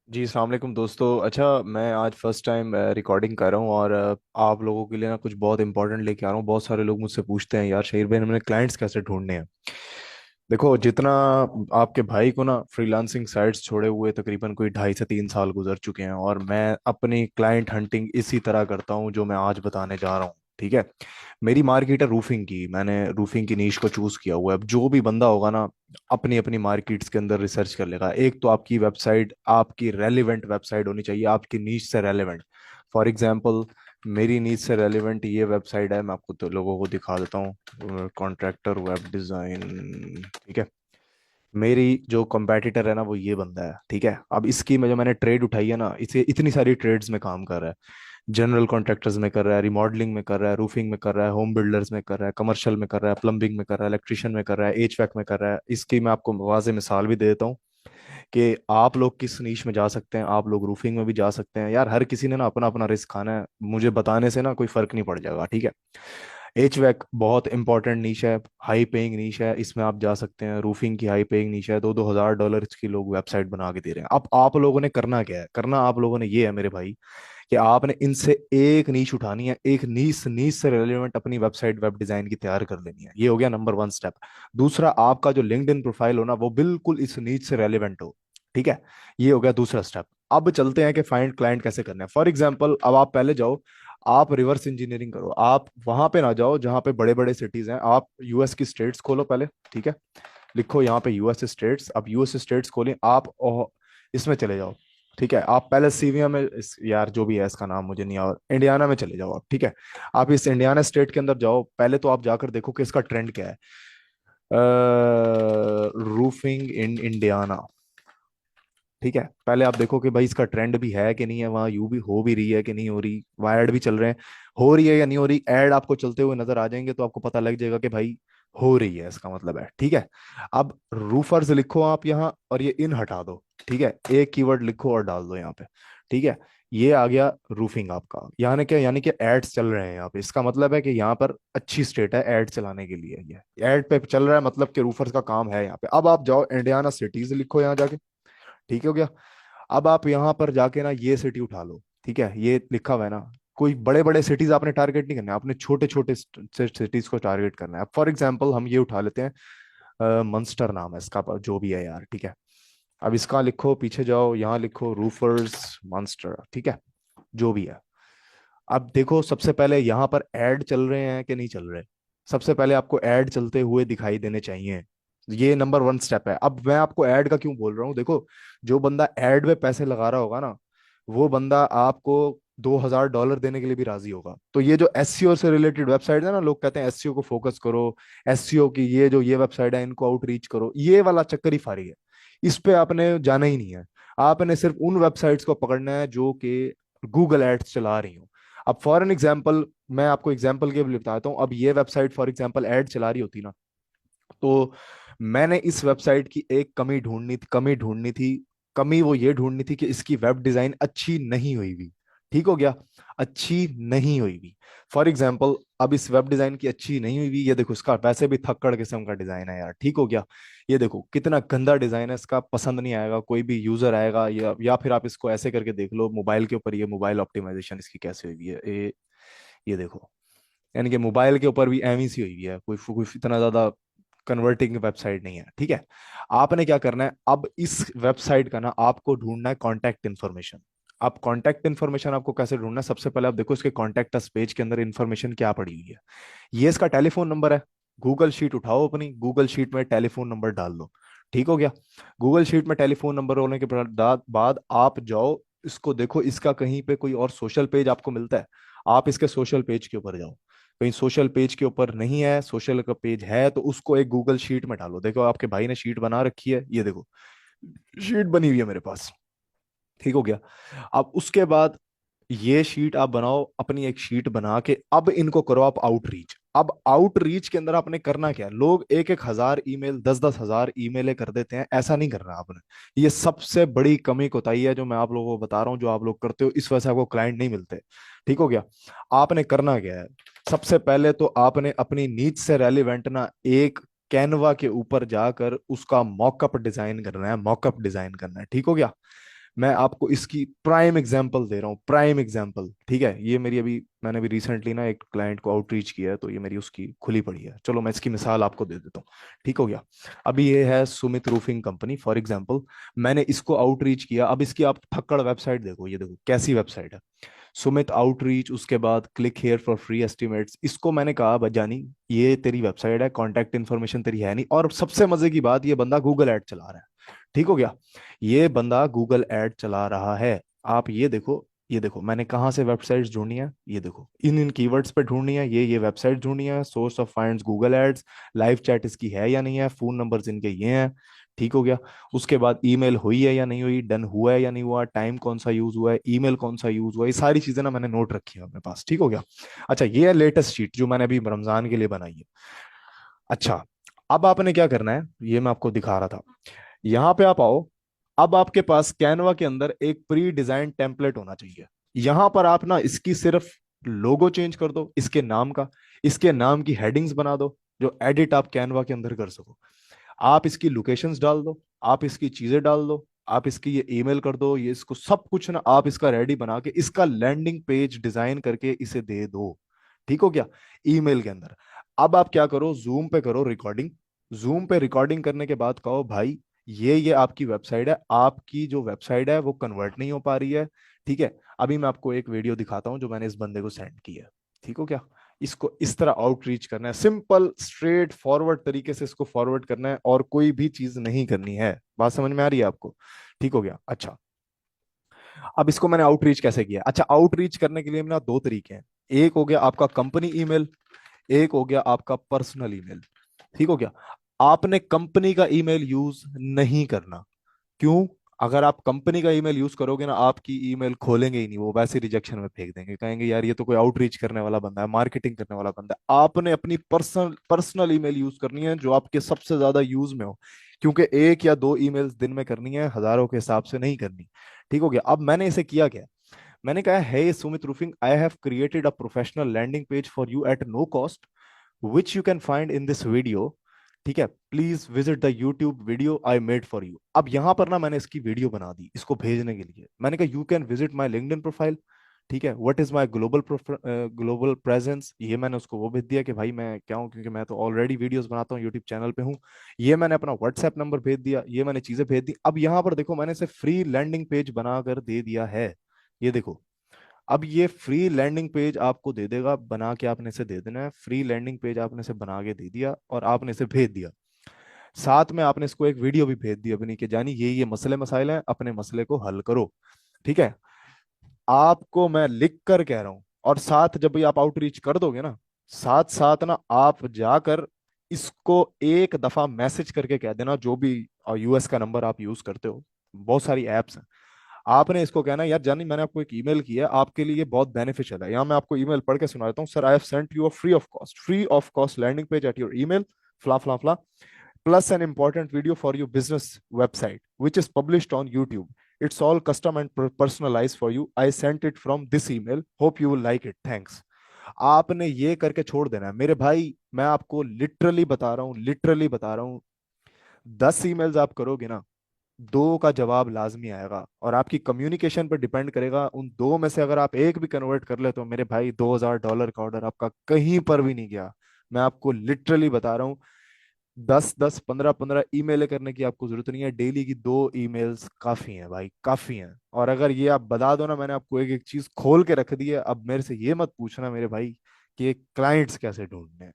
जी अस्सलाम वालेकुम दोस्तों। अच्छा, मैं आज फर्स्ट टाइम रिकॉर्डिंग कर रहा हूँ और आप लोगों के लिए ना कुछ बहुत इंपॉर्टेंट लेके आ रहा हूँ। बहुत सारे लोग मुझसे पूछते हैं, यार शहीर भाई हमने क्लाइंट्स कैसे ढूंढने हैं। देखो, जितना आपके भाई को ना फ्रीलांसिंग साइट्स छोड़े हुए तकरीबन कोई 2.5 से 3 साल गुजर चुके हैं, और मैं अपनी क्लाइंट हंटिंग इसी तरह करता हूँ जो मैं आज बताने जा रहा हूँ। ठीक है। मेरी मार्केट है रूफिंग की, मैंने रूफिंग की नीश को चूज किया हुआ है। अब जो भी बंदा होगा ना, अपनी अपनी मार्केट्स के अंदर रिसर्च कर लेगा। एक तो आपकी वेबसाइट, आपकी रेलिवेंट वेबसाइट होनी चाहिए, आपकी नीश से रेलिवेंट। फॉर एग्जांपल, मेरी नीड से रेलिवेंट ये वेबसाइट है, मैं आपको तो लोगों को दिखा देता हूँ। कॉन्ट्रैक्टर वेब डिज़ाइन, ठीक है। मेरी जो कंपेटिटर है ना, वो ये बंदा है, ठीक है। अब इसकी में जो मैंने ट्रेड उठाई है ना, इसे इतनी सारी ट्रेड्स में काम कर रहा है। जनरल कॉन्ट्रैक्टर्स में कर रहा है, रिमॉडलिंग में कर रहा है, रूफिंग में कर रहा है, होम बिल्डर्स में कर रहा है, कमर्शियल में कर रहा है, प्लम्बिंग में कर रहा है, इलेक्ट्रिशियन में कर रहा है, एचवैक में कर रहा है। इसकी मैं आपको वाज़े मिसाल भी दे देता हूँ कि आप लोग किस नीश में जा सकते हैं। आप लोग रूफिंग में भी जा सकते हैं। यार हर किसी ने ना अपना अपना रिस्क खाना है, मुझे बताने से ना कोई फर्क नहीं पड़ जाएगा, ठीक है। एचवैक बहुत इंपॉर्टेंट नीश है, हाई पेइंग नीश है, इसमें आप जा सकते हैं। रूफिंग की हाई पेइंग नीश है, 2-2 हज़ार डॉलर की लोग वेबसाइट बना के दे रहे हैं। अब आप लोगों ने करना क्या है, करना आप लोगों ने ये है मेरे भाई, कि आपने इनसे एक नीश उठानी है, एक नीश नीश से रिलेवेंट अपनी वेबसाइट वेब डिजाइन की तैयार कर लेनी है। ये हो गया नंबर 1 स्टेप। दूसरा, आपका जो लिंक्डइन प्रोफाइल हो ना, वो बिल्कुल इस नीच से रेलिवेंट हो, ठीक है। ये हो गया दूसरा स्टेप। अब चलते हैं कि फाइंड क्लाइंट कैसे करना है। फॉर एग्जाम्पल, अब आप पहले जाओ, आप रिवर्स इंजीनियरिंग करो। आप वहां पे ना जाओ जहां पे बड़े बड़े सिटीज हैं, आप यूएस की स्टेट्स खोलो पहले, ठीक है। लिखो यहाँ पे यूएस स्टेट्स। अब यूएस स्टेट्स खोलें आप, इसमें चले जाओ, ठीक है। आप पहले सीविया में यार जो भी है इसका नाम मुझे नहीं, और इंडियाना में चले जाओ आप, ठीक है। आप इस इंडियाना स्टेट के अंदर जाओ। पहले तो आप जाकर देखो कि इसका ट्रेंड क्या है। रूफिंग इन इंडियाना, ठीक है। पहले आप देखो कि भाई इसका ट्रेंड भी है कि नहीं है, वहाँ यू भी हो भी रही है कि नहीं हो रही, वहाँ ऐड भी चल रहे हैं, हो रही है या नहीं हो रही। ऐड आपको चलते हुए नजर आ जाएंगे तो आपको पता लग जाएगा कि भाई हो रही है, इसका मतलब है, ठीक है। अब रूफर्स लिखो आप यहाँ, और ये इन हटा दो, ठीक है। एक कीवर्ड लिखो और डाल दो यहाँ पे, ठीक है। ये आ गया रूफिंग आपका। यानी क्या, यानी कि एड्स चल रहे हैं यहाँ पे, इसका मतलब है कि यहाँ पर अच्छी स्टेट है एड चलाने के लिए। ये एड पे चल रहा है, मतलब कि रूफर्स का काम है यहाँ पे। अब आप जाओ इंडियाना सिटीज लिखो यहाँ जाके, ठीक हो गया। अब आप यहाँ पर जाके ना ये सिटी उठा लो, ठीक है। ये लिखा हुआ है ना, कोई बड़े बड़े सिटीज आपने टारगेट नहीं करना है, आपने छोटे छोटे सिटीज को टारगेट करना है। फॉर एग्जांपल हम ये उठा लेते हैं, मंस्टर नाम है इसका, जो भी है यार, ठीक है। अब इसका लिखो, पीछे जाओ, यहाँ लिखो रूफर्स मंस्टर, ठीक है, जो भी है। अब देखो, सबसे पहले यहाँ पर ऐड चल रहे हैं कि नहीं चल रहे। सबसे पहले आपको ऐड चलते हुए दिखाई देने चाहिए। ये नंबर 1 स्टेप है। अब मैं आपको ऐड का क्यों बोल रहा हूँ, देखो, जो बंदा ऐड में पैसे लगा रहा होगा ना, वो बंदा आपको 2,000 डॉलर देने के लिए भी राजी होगा। तो ये जो एससीओ से रिलेटेड वेबसाइट है ना, लोग कहते हैं एससीओ को फोकस करो, एससीओ की ये वेबसाइट है इनको आउटरीच करो, ये वाला चक्कर ही फारी है। इस पे आपने जाना ही नहीं है। आपने सिर्फ उन वेबसाइट्स को पकड़ना है जो कि गूगल एड्स चला रही हो। अब फॉर एन एग्जाम्पल, मैं आपको एग्जाम्पल के लिए बताता हूँ। अब ये वेबसाइट फॉर एग्जाम्पल ऐड चला रही होती ना, तो मैंने इस वेबसाइट की एक कमी ढूंढनी थी। कमी वो ये ढूंढनी थी कि इसकी वेब डिजाइन अच्छी नहीं हुई हुई, ठीक हो गया, अच्छी नहीं हुई हुई। फॉर एग्जाम्पल, अब इस वेब डिजाइन की अच्छी नहीं हुई हुई, ये देखो इसका वैसे भी थक्कड़ किस्म का डिजाइन है यार, ठीक हो गया। ये देखो कितना गंदा डिजाइन है इसका, पसंद नहीं आएगा कोई भी यूजर आएगा। या फिर आप इसको ऐसे करके देख लो मोबाइल के ऊपर, ये मोबाइल ऑप्टिमाइजेशन इसकी कैसे हुई हुई है, ये देखो। यानी कि मोबाइल के ऊपर भी एवं सी हुई हुई है, कोई इतना ज्यादा कन्वर्टिंग वेबसाइट नहीं है, ठीक है। आपने क्या करना है, अब इस वेबसाइट का ना आपको ढूंढना है कॉन्टैक्ट इन्फॉर्मेशन। आप कॉन्टैक्ट इन्फॉर्मेशन आपको कैसे ढूंढना है, सबसे पहले आप देखो इसके कॉन्टैक्ट अस पेज के अंदर इन्फॉर्मेशन क्या पड़ी हुई है। ये इसका टेलीफोन नंबर है। गूगल शीट उठाओ अपनी, गूगल शीट में टेलीफोन नंबर डाल दो, ठीक हो गया। गूगल शीट में टेलीफोन नंबर होने के बाद आप जाओ, इसको देखो, इसका कहीं पे कोई और सोशल पेज आपको मिलता है, आप इसके सोशल पेज के ऊपर जाओ। कहीं सोशल पेज के ऊपर नहीं है, सोशल का पेज है तो उसको एक गूगल शीट में डालो। देखो आपके भाई ने शीट बना रखी है, ये देखो शीट बनी हुई है मेरे पास, ठीक हो गया। अब उसके बाद ये शीट आप बनाओ, अपनी एक शीट बना के अब इनको करो आप आउटरीच। अब आउटरीच के अंदर आपने करना क्या है, लोग 1-1 हजार ईमेल, 10-10 हजार ईमेलें कर देते हैं, ऐसा नहीं करना आपने। ये सबसे बड़ी कमी कोताही है जो मैं आप लोगों को बता रहा हूँ, जो आप लोग करते हो, इस वजह से आपको क्लाइंट नहीं मिलते, ठीक हो गया। आपने करना क्या है, सबसे पहले तो आपने अपनी नीड से रेलिवेंट ना एक कैनवा के ऊपर जाकर उसका मॉकअप डिजाइन करना है, मॉकअप डिजाइन करना है, ठीक हो गया। मैं आपको इसकी प्राइम एग्जांपल दे रहा हूँ, प्राइम एग्जांपल, ठीक है। ये मेरी अभी, मैंने भी रिसेंटली ना एक क्लाइंट को आउटरीच किया है, तो ये मेरी उसकी खुली पड़ी है। चलो मैं इसकी मिसाल आपको दे देता हूँ, ठीक हो गया। अभी ये है Sumit roofing company for example, मैंने इसको आउटरीच किया। अब इसकी आप फक्कड़ वेबसाइट देखो, ये देखो कैसी वेबसाइट है, सुमित आउटरीच, उसके बाद click here for free estimates. इसको मैंने कहा बजानी ये तेरी वेबसाइट है, कॉन्टैक्ट इन्फॉर्मेशन तेरी है नहीं, और सबसे मजे की बात, ये बंदा गूगल ऐड चला रहा है, ठीक हो गया। ये बंदा गूगल ऐड चला रहा है। आप ये देखो, ये देखो मैंने कहाँ से वेबसाइट्स ढूंढनी है, ये देखो इन इन कीवर्ड्स पे ढूंढनी है, ये वेबसाइट ढूंढनी है, source of finds Google ads, live chat इसकी है या नहीं है, फोन नंबर्स इनके ये हैं, ठीक हो गया। उसके बाद ईमेल हुई है या नहीं हुई, डन हुआ है या नहीं हुआ, टाइम कौन सा यूज हुआ है, ईमेल कौन सा यूज हुआ है, ये सारी चीजें ना मैंने नोट रखी है अपने पास, ठीक हो गया। अच्छा, ये है लेटेस्ट शीट जो मैंने अभी रमजान के लिए बनाई है। अच्छा, अब आपने क्या करना है, ये मैं आपको दिखा रहा था, यहाँ पे आप आओ। अब आपके पास कैनवा के अंदर एक प्री डिजाइन टेम्पलेट होना चाहिए। यहां पर आप ना इसकी सिर्फ लोगो चेंज कर दो, इसके नाम का, इसके नाम की हेडिंग्स बना दो, जो एडिट आप कैनवा के अंदर कर सको। आप इसकी लोकेशंस डाल दो, आप इसकी चीजें डाल दो, आप इसकी ये ईमेल कर दो, ये इसको सब कुछ ना आप इसका रेडी बना के इसका लैंडिंग पेज डिजाइन करके इसे दे दो, ठीक हो गया, ईमेल के अंदर। अब आप क्या करो, जूम पे करो रिकॉर्डिंग। जूम पे रिकॉर्डिंग करने के बाद कहो भाई ये आपकी वेबसाइट है, आपकी जो वेबसाइट है वो कन्वर्ट नहीं हो पा रही है, ठीक है। अभी मैं आपको एक वीडियो दिखाता हूँ जो मैंने इस बंदे को सेंड की है, ठीक हो क्या। इसको इस तरह आउटरीच करना है, सिंपल स्ट्रेट फॉरवर्ड तरीके से इसको फॉरवर्ड करना है, और कोई भी चीज नहीं करनी है। बात समझ में आ रही है आपको, ठीक हो गया। अच्छा, अब इसको मैंने आउटरीच कैसे किया। अच्छा, आउटरीच करने के लिए मेरा दो तरीके हैं, एक हो गया आपका कंपनी ईमेल, एक हो गया आपका पर्सनल ईमेल, ठीक हो गया। आपने कंपनी का ईमेल यूज नहीं करना। क्यों? अगर आप कंपनी का ईमेल यूज करोगे ना, आपकी ईमेल खोलेंगे ही नहीं, वो वैसे रिजेक्शन में फेंक देंगे, कहेंगे यार ये तो कोई आउटरीच करने वाला बंदा है, मार्केटिंग करने वाला बंदा है। आपने अपनी पर्सनल पर्सनल ईमेल यूज करनी है जो आपके सबसे ज्यादा यूज में हो, क्योंकि एक या दो ईमेल्स दिन में करनी है, हजारों के हिसाब से नहीं करनी, ठीक हो गया। अब मैंने इसे किया क्या, मैंने कहा hey Sumit roofing, I have created a professional landing page for you at no cost which you can find in this video, ठीक है। Please visit the YouTube video I made for you. अब यहां पर ना मैंने इसकी वीडियो बना दी इसको भेजने के लिए। मैंने कहा you can visit my LinkedIn profile, ठीक है, what is my global global presence, ये मैंने उसको वो भेज दिया कि भाई मैं क्या हूँ, क्योंकि मैं तो ऑलरेडी वीडियोस बनाता हूँ यूट्यूब चैनल पे हूँ। ये मैंने अपना व्हाट्सएप नंबर भेज दिया, ये मैंने चीजें भेज दी। अब यहाँ पर देखो मैंने इसे फ्री लैंडिंग पेज बनाकर दे दिया है, ये देखो। अब ये फ्री लैंडिंग पेज आपको दे देगा, बना के आपने इसे दे देना है, फ्री लैंडिंग पेज आपने इसे बना के दे दिया और आपने इसे भेज दिया। साथ में आपने इसको एक वीडियो भी भेज दी अपनी, कि जानी ये मसले मसाइल हैं, अपने मसले को हल करो, ठीक है। आपको मैं लिख कर कह रहा हूं, और साथ जब भी आप आउटरीच कर दोगे ना, साथ साथ ना आप जाकर इसको एक दफा मैसेज करके कह देना, जो भी यूएस का नंबर आप यूज करते हो, बहुत सारी एप्स हैं, आपने इसको कहना यार जानी मैंने आपको एक ईमेल किया है, आपके लिए बहुत बेनिफिशियल है। यहाँ मैं आपको ईमेल पढ़ के सुना देता हूँ, sir I have sent you a free of cost landing page at your email, फ्ला फ्ला फ्ला, plus an important video for your business website, which is published on YouTube. It's all custom and personalized for you. I sent it from this email. Hope you will like it. Thanks. आपने ये करके छोड़ देना है मेरे भाई। मैं आपको लिटरली बता रहा हूँ, लिटरली बता रहा हूँ, 10 ईमेल्स आप करोगे ना, दो का जवाब लाजमी आएगा, और आपकी कम्युनिकेशन पर डिपेंड करेगा। उन दो में से अगर आप एक भी कन्वर्ट कर ले तो मेरे भाई $2,000 का ऑर्डर आपका कहीं पर भी नहीं गया। मैं आपको लिटरली बता रहा हूँ, 10-10 15-15 ईमेल करने की आपको जरूरत नहीं है, डेली की 2 ईमेल्स काफी हैं भाई, काफी हैं। और अगर ये आप बता दो ना, मैंने आपको एक एक चीज खोल के रख दी है, अब मेरे से ये मत पूछना मेरे भाई कि क्लाइंट्स कैसे ढूंढने हैं।